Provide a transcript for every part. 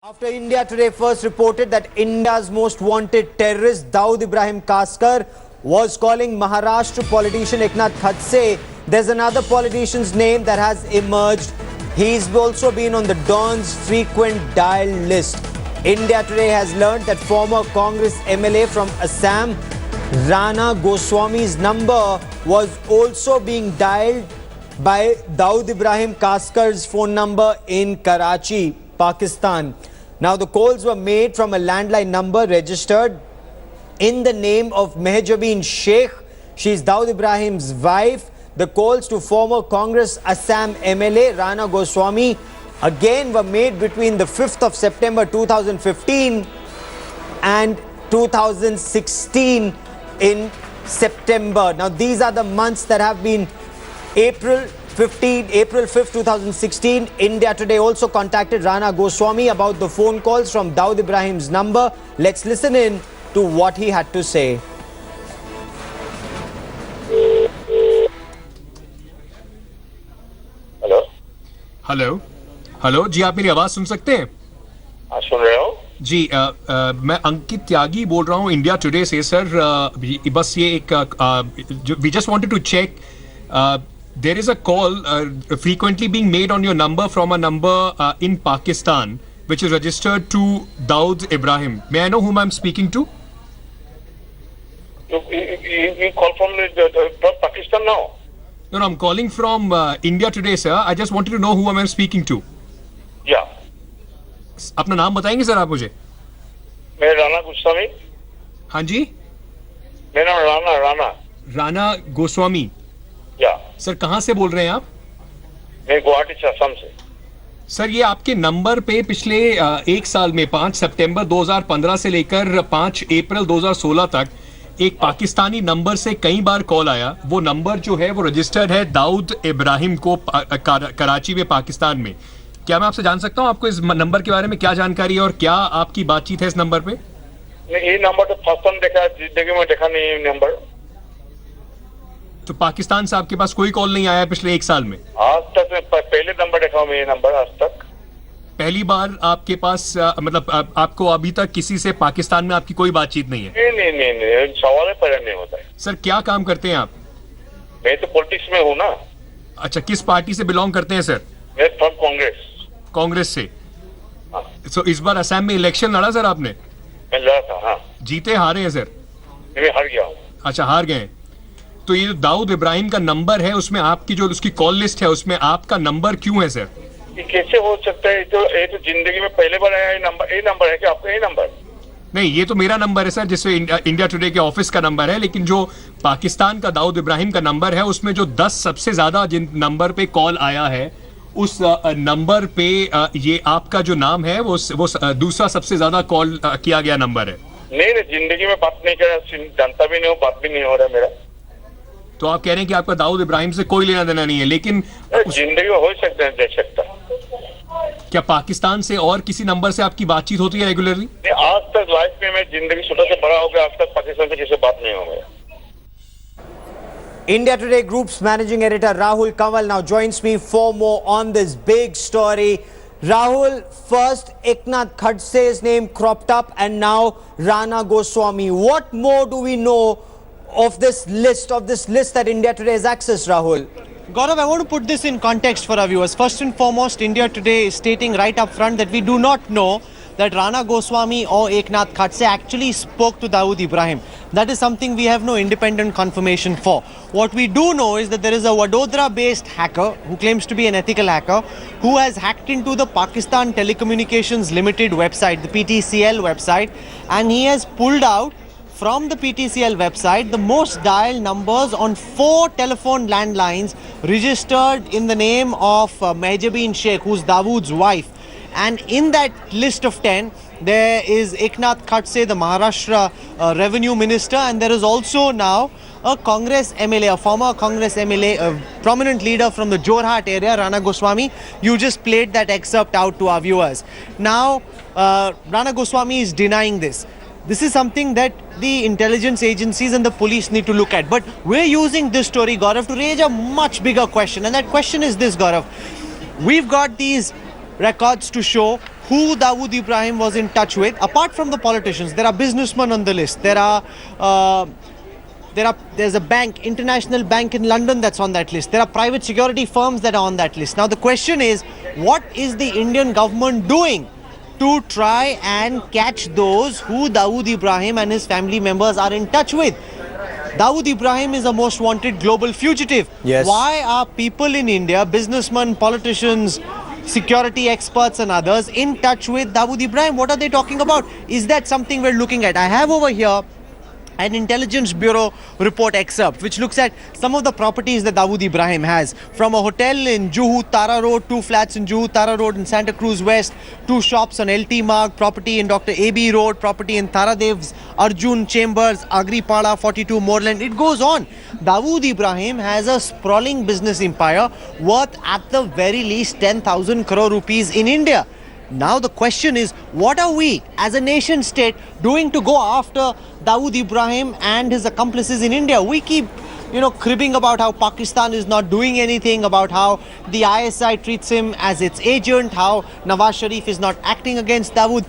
After India Today first reported that India's most wanted terrorist Dawood Ibrahim was calling Maharashtra politician Eknath Khadse, there's another politician's name that has emerged. He's also been on the Don's frequent dial list. India Today has learned that former Congress MLA from Assam, Rana Goswami's number was also being dialed by Dawood Ibrahim Kaskar's phone number in Karachi, Pakistan. Now, the calls were made from a landline number registered in the name of Mehjabeen Sheikh. She's Dawood Ibrahim's wife. The calls to former Congress Assam MLA Rana Goswami again were made between the 5th of September 2015 and 2016 in September. Now, these are the months that have been April 5th, 2016, India Today also contacted Rana Goswami about the phone calls from Dawood Ibrahim's number. Let's listen in to what he had to say. Hello जी, आप मेरी आवाज सुन सकते हैं? हाँ, सुन रहे हो जी। मैं अंकित त्यागी बोल रहा हूँ इंडिया टुडे से सर। बस ये एक we just wanted to check there is a call frequently being made on your number from a number in Pakistan which is registered to Dawood Ibrahim. May I know whom I'm speaking to? You call from Pakistan now? No, I'm calling from India Today, sir. I just wanted to know who I'm speaking to. Yeah. अपना नाम बताएंगे sir आप मुझे? मैं राना गोस्वामी। हाँ जी, मेरा नाम राना गोस्वामी। या सर कहाँ से बोल रहे हैं आप? मैं गुवाहाटी से, असम से। सर ये आपके नंबर पे पिछले एक साल में 5 सितंबर 2015 से लेकर 5 अप्रैल 2016 तक एक पाकिस्तानी नंबर से कई बार कॉल आया। वो नंबर जो है वो रजिस्टर्ड है दाऊद इब्राहिम को कराची में, पाकिस्तान में। क्या मैं आपसे जान सकता हूँ आपको इस नंबर के बारे में क्या जानकारी है और क्या आपकी बातचीत है इस नंबर पे? ये नंबर तो फर्स्ट टाइम देखा, जिंदगी में देखा नहीं ये नंबर। तो पाकिस्तान से आपके पास कोई कॉल नहीं आया पिछले एक साल में? आज तक मैं पहले नंबर देखा हूँ मैं ये नंबर, आज तक पहली बार आपके पास मतलब आपको अभी तक किसी से पाकिस्तान में आपकी कोई बातचीत नहीं है? नहीं, सवाल ही पैदा नहीं होता है। सर क्या काम करते हैं आप? मैं तो पॉलिटिक्स में हूँ ना। अच्छा, किस पार्टी से बिलोंग करते हैं सर? मैं फ्रॉम कांग्रेस से। हाँ। तो इस बार असम में इलेक्शन लड़ा सर आपने? मैं लड़ा था। हाँ। जीते हारे हैं सर? मैं हार गया हूँ। अच्छा, हार गए। तो ये जो दाऊद इब्राहिम का नंबर है उसमें आपकी जो उसकी कॉल लिस्ट है उसमें आपका नंबर क्यों है सर? ये कैसे हो सकता है? ये तो जिंदगी में पहले बार आया। ये नंबर है क्या आपका? ये नंबर नहीं, ये तो मेरा नंबर है सर, जिससे इंडिया टुडे के ऑफिस का नंबर है। लेकिन जो पाकिस्तान का दाऊद इब्राहिम का नंबर है उसमें जो 10 सबसे ज्यादा जिन नंबर पे कॉल आया है उस नंबर पे ये आपका जो नाम है वो दूसरा सबसे ज्यादा कॉल किया गया नंबर है। नहीं, जिंदगी में बात नहीं कर, जानता भी नहीं हो, बात भी नहीं हो रहा मेरा। तो आप कह रहे हैं कि आपका दाऊद इब्राहिम से कोई लेना देना नहीं है, लेकिन जिंदगी में हो सकता है, देख सकता। क्या पाकिस्तान से और किसी नंबर से आपकी बातचीत होती है रेगुलरली? आज तक लाइफ में मैं जिंदगी छोटा से बड़ा हो गया, आज तक पाकिस्तान से किसी बात नहीं हो गया। India Today Group's managing editor Rahul Kanwal now joins me for more on this big story. Rahul, first Eknath Khadse's name cropped up and now Rana Goswami. What more do we know of this list that India Today has accessed, Rahul? Gaurav, I want to put this in context for our viewers. First and foremost, India Today is stating right up front that we do not know that Rana Goswami or Eknath Khadse actually spoke to Dawood Ibrahim. That is something we have no independent confirmation for. What we do know is that there is a Vadodara-based hacker who claims to be an ethical hacker who has hacked into the Pakistan Telecommunications Limited website, the PTCL website, and he has pulled out from the PTCL website the most dialed numbers on 4 telephone landlines registered in the name of Mehjabeen Sheikh, who's Dawood's wife. And in that list of 10, there is Eknath Khadse, the Maharashtra revenue minister, and there is also now a Congress MLA, a former Congress MLA, a prominent leader from the Jorhat area, Rana Goswami. You just played that excerpt out to our viewers. Now, Rana Goswami is denying this. This is something that the intelligence agencies and the police need to look at. But we're using this story, Gaurav, to raise a much bigger question. And that question is this, Gaurav. We've got these records to show who Dawood Ibrahim was in touch with. Apart from the politicians, there are businessmen on the list. There's a bank, international bank in London that's on that list. There are private security firms that are on that list. Now the question is, what is the Indian government doing to try and catch those who Dawood Ibrahim and his family members are in touch with? Dawood Ibrahim is a most wanted global fugitive. Yes. Why are people in India, businessmen, politicians, security experts and others in touch with Dawood Ibrahim? What are they talking about? Is that something we're looking at? I have over here an Intelligence Bureau report excerpt which looks at some of the properties that Dawood Ibrahim has, from a hotel in Juhu Tara Road, 2 flats in Juhu Tara Road in Santa Cruz West, 2 shops on LT Marg, property in Dr. AB Road, property in Taradev's Arjun Chambers, Agripada 42 Moreland. It goes on. Dawood Ibrahim has a sprawling business empire worth at the very least 10,000 crore rupees in India. Now the question is, what are we as a nation state doing to go after Dawood Ibrahim and his accomplices in India? We keep, cribbing about how Pakistan is not doing anything, about how the ISI treats him as its agent, how Nawaz Sharif is not acting against Dawood.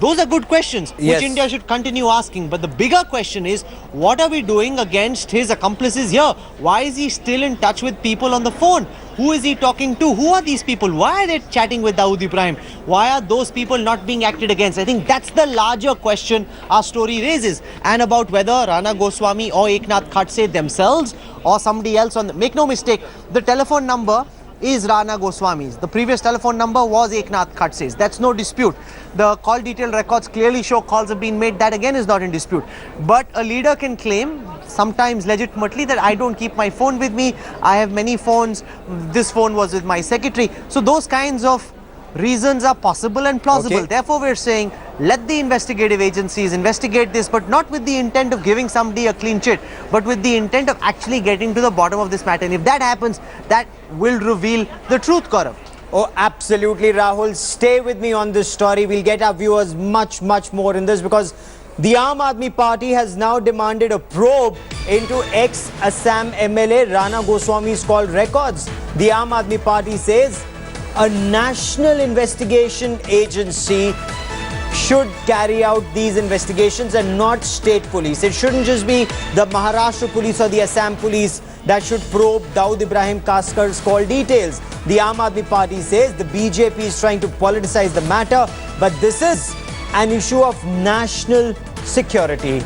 Those are good questions which India should continue asking. But the bigger question is, what are we doing against his accomplices here? Why is he still in touch with people on the phone? Who is he talking to? Who are these people? Why are they chatting with Dawood Ibrahim? Why are those people not being acted against? I think that's the larger question our story raises. And about whether Rana Goswami or Eknath Khadse themselves or somebody else make no mistake, the telephone number is Rana Goswami's. The previous telephone number was Eknath Khadse's. That's no dispute. The call detail records clearly show calls have been made. That again is not in dispute. But a leader can claim, sometimes legitimately, that I don't keep my phone with me. I have many phones. This phone was with my secretary. So those kinds of reasons are possible and plausible. Okay. Therefore, we're saying, let the investigative agencies investigate this, but not with the intent of giving somebody a clean chit, but with the intent of actually getting to the bottom of this matter. And if that happens, that will reveal the truth, Gaurav. Oh, absolutely, Rahul. Stay with me on this story. We'll get our viewers much more in this, because the Aam Aadmi Party has now demanded a probe into ex-Assam MLA Rana Goswami's call records. The Aam Aadmi Party says a national investigation agency should carry out these investigations and not state police. It shouldn't just be the Maharashtra police or the Assam police that should probe Dawood Ibrahim Kaskar's call details. The Aam Aadmi Party says the BJP is trying to politicize the matter, but this is an issue of national security.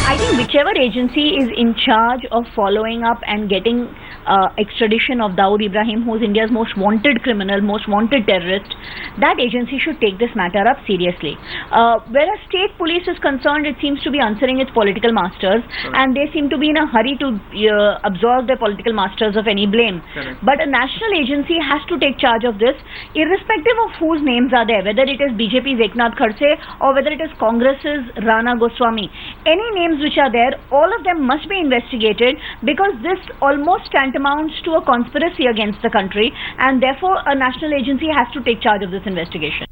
I think whichever agency is in charge of following up and getting extradition of Dawood Ibrahim, who is India's most wanted criminal, most wanted terrorist, that agency should take this matter up seriously. Whereas state police is concerned, it seems to be answering its political masters, and they seem to be in a hurry to absolve their political masters of any blame. But a national agency has to take charge of this, irrespective of whose names are there, whether it is BJP's Eknath Khadse or whether it is Congress's Rana Goswami. Any names which are there, all of them must be investigated, because this almost tantamounts to a conspiracy against the country, and therefore a national agency has to take charge of this investigation.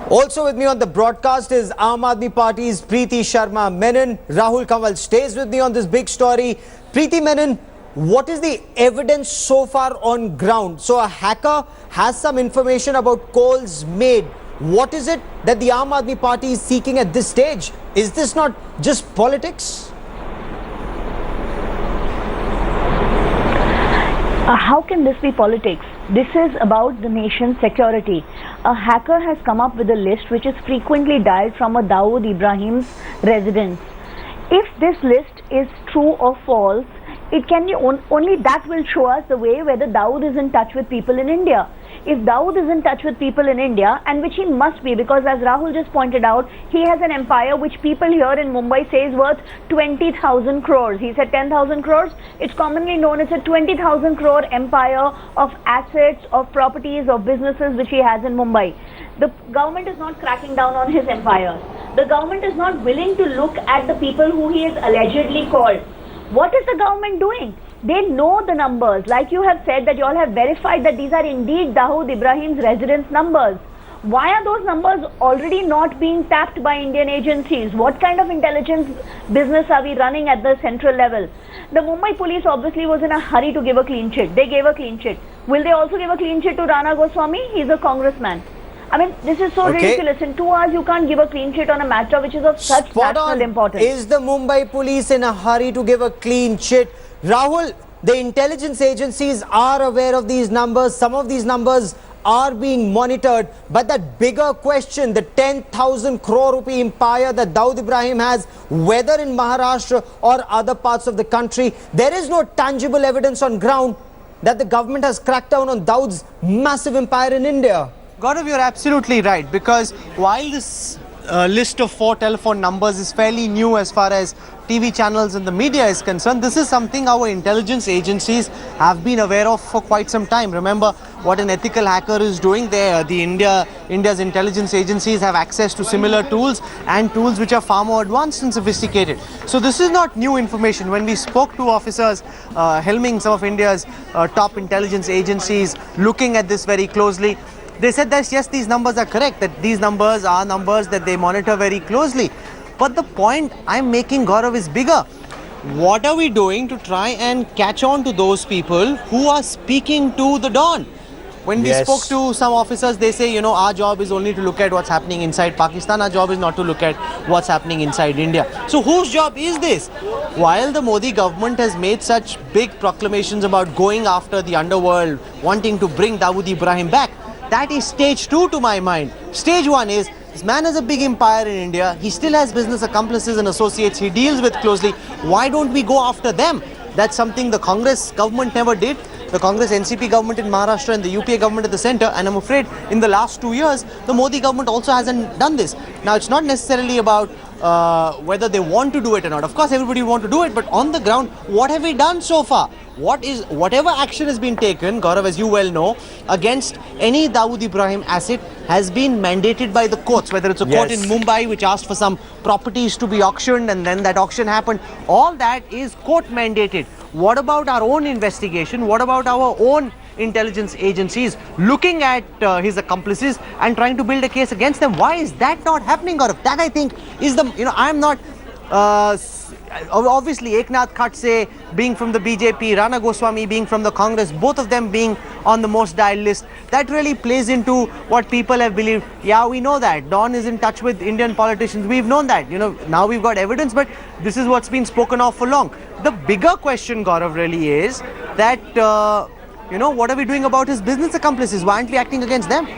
Also with me on the broadcast is Aam Aadmi Party's Preeti Sharma Menon. Rahul Kanwal stays with me on this big story. Preeti Menon, what is the evidence so far on ground? So a hacker has some information about calls made. What is it that the Aam Aadmi Party is seeking at this stage? Is this not just politics? How can this be politics? This is about the nation's security. A hacker has come up with a list which is frequently dialed from a Dawood Ibrahim's residence. If this list is true or false, it can be only that will show us the way whether Dawood is in touch with people in India. If Dawood is in touch with people in India, and which he must be, because as Rahul just pointed out, he has an empire which people here in Mumbai say is worth 20,000 crores. He said 10,000 crores. It's commonly known as a 20,000 crore empire of assets, of properties, of businesses which he has in Mumbai. The government is not cracking down on his empire. The government is not willing to look at the people who he has allegedly called. What is the government doing? They know the numbers. Like you have said that you all have verified that these are indeed Dawood Ibrahim's residence numbers. Why are those numbers already not being tapped by Indian agencies? What kind of intelligence business are we running at the central level? The Mumbai police obviously was in a hurry to give a clean chit. They gave a clean chit. Will they also give a clean chit to Rana Goswami? He's a congressman. I mean, this is so ridiculous. In 2 hours, you can't give a clean chit on a matter which is of such national importance. Is the Mumbai police in a hurry to give a clean chit? Rahul, the intelligence agencies are aware of these numbers. Some of these numbers are being monitored. But that bigger question, the 10,000 crore rupee empire that Dawood Ibrahim has, whether in Maharashtra or other parts of the country, there is no tangible evidence on ground that the government has cracked down on Dawood's massive empire in India. Gaurav, you're absolutely right, because while this list of 4 telephone numbers is fairly new as far as TV channels and the media is concerned, this is something our intelligence agencies have been aware of for quite some time. Remember what an ethical hacker is doing there. India's intelligence agencies have access to similar tools and tools which are far more advanced and sophisticated. So this is not new information. When we spoke to officers helming some of India's top intelligence agencies looking at this very closely, they said that yes, these numbers are correct, that these numbers are numbers that they monitor very closely. But the point I'm making, Gaurav, is bigger. What are we doing to try and catch on to those people who are speaking to the Dawn? When we spoke to some officers, they say, you know, our job is only to look at what's happening inside Pakistan. Our job is not to look at what's happening inside India. So whose job is this? While the Modi government has made such big proclamations about going after the underworld, wanting to bring Dawood Ibrahim back, that is stage 2 to my mind. Stage 1 is, this man has a big empire in India. He still has business accomplices and associates he deals with closely. Why don't we go after them? That's something the Congress government never did. The Congress NCP government in Maharashtra and the UPA government at the center, and I'm afraid in the last 2 years, the Modi government also hasn't done this. Now, it's not necessarily about whether they want to do it or not. Of course, everybody want to do it, but on the ground, what have we done so far? Whatever action has been taken, Gaurav, as you well know, against any Dawood Ibrahim asset has been mandated by the courts, whether it's a court in Mumbai which asked for some properties to be auctioned and then that auction happened. All that is court mandated. What about our own investigation? What about our own intelligence agencies looking at his accomplices and trying to build a case against them? Why is that not happening, Gaurav? That, I think, is the, I'm not... obviously, Eknath Khadse being from the BJP, Rana Goswami being from the Congress, both of them being on the most dialed list, that really plays into what people have believed. Yeah, we know that. Dawn is in touch with Indian politicians. We've known that. Now we've got evidence, but this is what's been spoken of for long. The bigger question, Gaurav, really is that, what are we doing about his business accomplices? Why aren't we acting against them?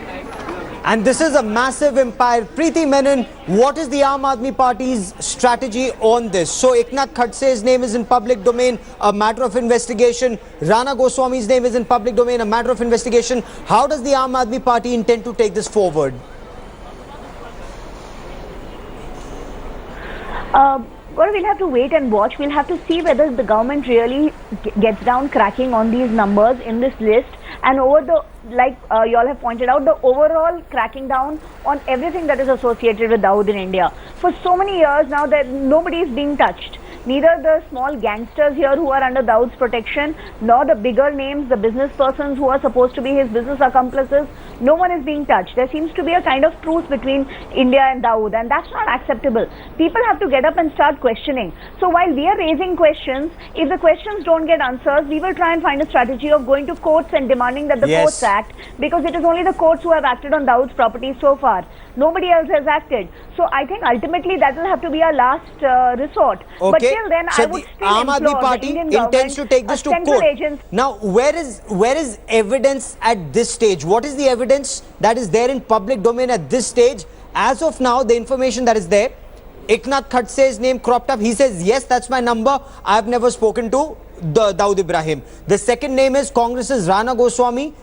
And this is a massive empire. Preeti Menon, what is the Aam Aadmi Party's strategy on this? So Eknath Khadse's name is in public domain, a matter of investigation. Rana Goswami's name is in public domain, a matter of investigation. How does the Aam Aadmi Party intend to take this forward? Well, we'll have to wait and watch. We'll have to see whether the government really gets down cracking on these numbers in this list, and over the, like you all have pointed out, the overall cracking down on everything that is associated with Dawood in India. For so many years now that nobody is being touched. Neither the small gangsters here who are under Dawood's protection, nor the bigger names, the business persons who are supposed to be his business accomplices, no one is being touched. There seems to be a kind of truce between India and Dawood, and that's not acceptable. People have to get up and start questioning. So while we are raising questions, if the questions don't get answers, we will try and find a strategy of going to courts and demanding that the courts act, because it is only the courts who have acted on Dawood's property so far. Nobody else has acted. So I think ultimately that will have to be our last resort. Okay. But till then, so I would still Aam Aadmi implore Party the Indian intends to take this to court. Now, where is evidence at this stage? What is the evidence that is there in public domain at this stage? As of now, the information that is there, Eknath Khadse's name cropped up. He says, yes, that's my number. I have never spoken to Dawood Ibrahim. The second name is Congress's Rana Goswami,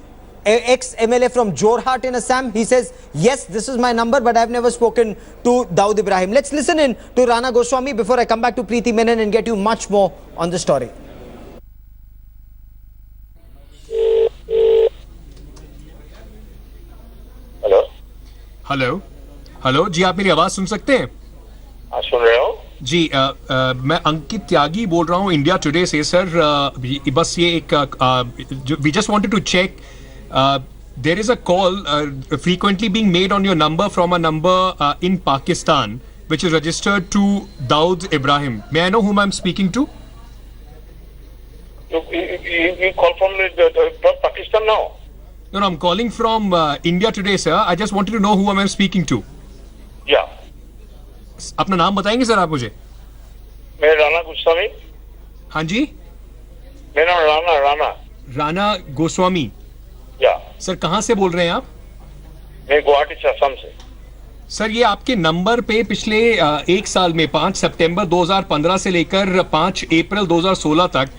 ex-MLA from Jorhat in Assam. He says, yes, this is my number, but I've never spoken to Dawood Ibrahim. Let's listen in to Rana Goswami before I come back to Preeti Menon and get you much more on the story. Hello जी, आप मेरी आवाज सुन सकते हैं? हाँ, सुन रहे हो जी। मैं अंकित त्यागी बोल रहा हूँ इंडिया टुडे से। सर, बस ये एक we just wanted to check There is a call frequently being made on your number from a number in Pakistan, which is registered to Dawood Ibrahim. May I know whom I'm speaking to? You call from Pakistan now? No, I'm calling from India today, sir. I just wanted to know who am I speaking to. Yeah. अपना नाम बताएंगे sir आप मुझे? मैं राना गोस्वामी. हाँ जी. मेरा नाम राना गोस्वामी. या. सर कहाँ से बोल रहे हैं आप? मैं गुवाहाटी से, असम से. सर ये आपके नंबर पे पिछले एक साल में 5 सितंबर 2015 से लेकर 5 अप्रैल 2016 तक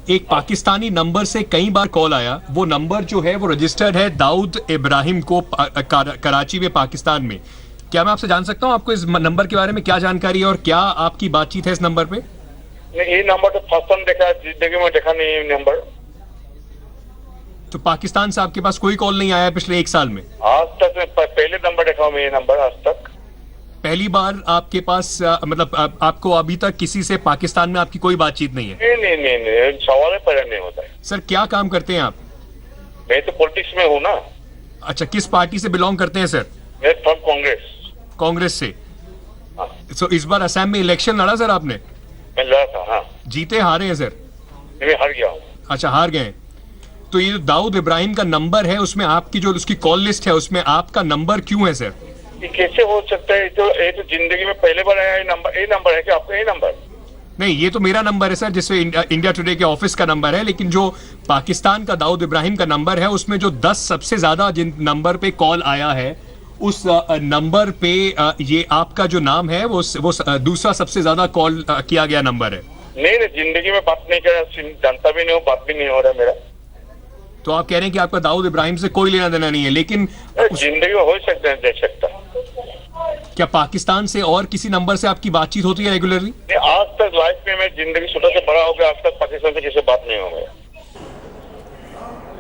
एक पाकिस्तानी नंबर से कई बार कॉल आया. वो नंबर जो है वो रजिस्टर्ड है दाऊद इब्राहिम को कराची में, पाकिस्तान में. क्या मैं आपसे जान सकता हूँ आपको इस नंबर के बारे में क्या जानकारी है और क्या आपकी बातचीत है इस नंबर पे? ये नंबर तो फर्स्ट टाइम देखा, जिंदगी में देखा नहीं ये नंबर. तो पाकिस्तान से आपके पास कोई कॉल नहीं आया पिछले एक साल में? आज तक पहले नंबर देखा हूँ मैं ये नंबर आज तक. पहली बार आपके पास मतलब आपको अभी तक किसी से पाकिस्तान में आपकी कोई बातचीत नहीं है? नहीं, सवाल पर नहीं होता है. सर क्या काम करते हैं आप? मैं तो पॉलिटिक्स में हूँ ना. अच्छा, किस पार्टी से बिलोंग करते हैं सर? मैं फ्रॉम कांग्रेस. कांग्रेस से. तो इस बार असम में इलेक्शन लड़ा सर आपने? मैं लड़ा था. हाँ. जीते हारे हैं सर? मैं हार गया हूँ. अच्छा, हार गए. तो ये जो दाऊद इब्राहिम का नंबर है उसमें आपकी जो उसकी कॉल लिस्ट है उसमें आपका नंबर क्यों है सर? ये कैसे हो सकता है? ये तो जिंदगी में पहले बार आया ये नंबर है कि आपका ये नंबर? नहीं, ये तो मेरा नंबर है सर, जिसमें इंडिया टुडे के ऑफिस का नंबर है. लेकिन जो पाकिस्तान का दाऊद इब्राहिम का नंबर है उसमें जो 10 सबसे ज्यादा जिन नंबर पे कॉल आया है उस नंबर पे ये आपका जो नाम है वो दूसरा सबसे ज्यादा कॉल किया गया नंबर है. नहीं, जिंदगी में बात नहीं कर, जानता भी नहीं हूँ, बात भी नहीं हो रहा मेरा. तो आप कह रहे हैं कि आपका दाऊद इब्राहिम से कोई लेना देना नहीं है, लेकिन जिंदगी में हो सकता है, देख सकता. क्या पाकिस्तान से और किसी नंबर से आपकी बातचीत होती है रेगुलरली? आज तक लाइफ में मैं जिंदगी छोटा से बड़ा हो गया, आज तक पाकिस्तान से किसी से बात नहीं हो गया.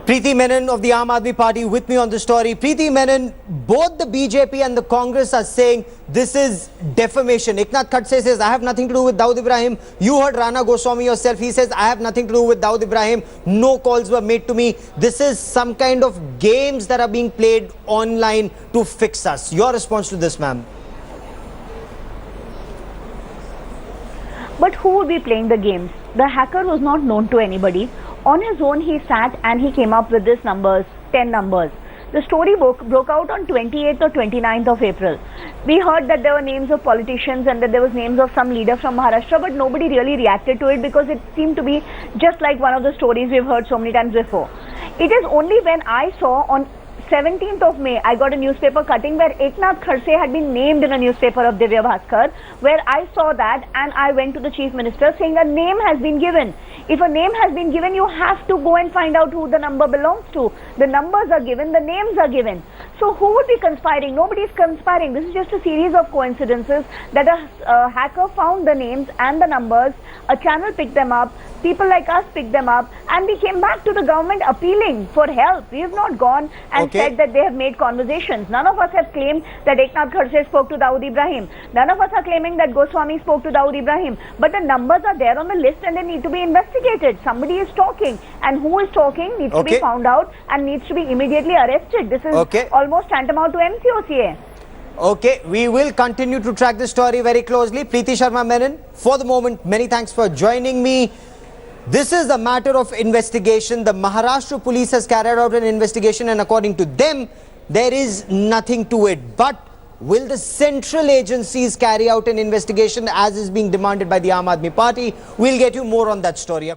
Preeti Menon of the Aam Aadmi Party with me on the story. Preeti Menon, both the BJP and the Congress are saying this is defamation. Eknath Khadse says, I have nothing to do with Dawood Ibrahim. You heard Rana Goswami yourself. He says, I have nothing to do with Dawood Ibrahim. No calls were made to me. This is some kind of games that are being played online to fix us. Your response to this, ma'am? But who would be playing the games? The hacker was not known to anybody. On his own, he sat and he came up with these numbers, 10 numbers. The story broke out on 28th or 29th of April. We heard that there were names of politicians and that there was names of some leader from Maharashtra, but nobody really reacted to it because it seemed to be just like one of the stories we've heard so many times before. It is only when I saw on 17th of May, I got a newspaper cutting where Eknath Khadse had been named in a newspaper of Divya Bhaskar, where I saw that and I went to the Chief Minister saying a name has been given. If a name has been given, you have to go and find out who the number belongs to. The numbers are given, the names are given. So who would be conspiring? Nobody is conspiring. This is just a series of coincidences that a hacker found the names and the numbers, a channel picked them up, people like us picked them up, and we came back to the government appealing for help. We have not gone and said that they have made conversations. None of us have claimed that Eknath Khadse spoke to Dawood Ibrahim. None of us are claiming that Goswami spoke to Dawood Ibrahim. But the numbers are there on the list and they need to be investigated. Somebody is talking, and who is talking needs to be found out and needs to be immediately arrested. This is almost tantamount to MCOCA. Okay, we will continue to track this story very closely. Preeti Sharma Menon, for the moment, many thanks for joining me. This is a matter of investigation. The Maharashtra police has carried out an investigation and according to them, there is nothing to it. But will the central agencies carry out an investigation as is being demanded by the Aam Aadmi Party? We'll get you more on that story.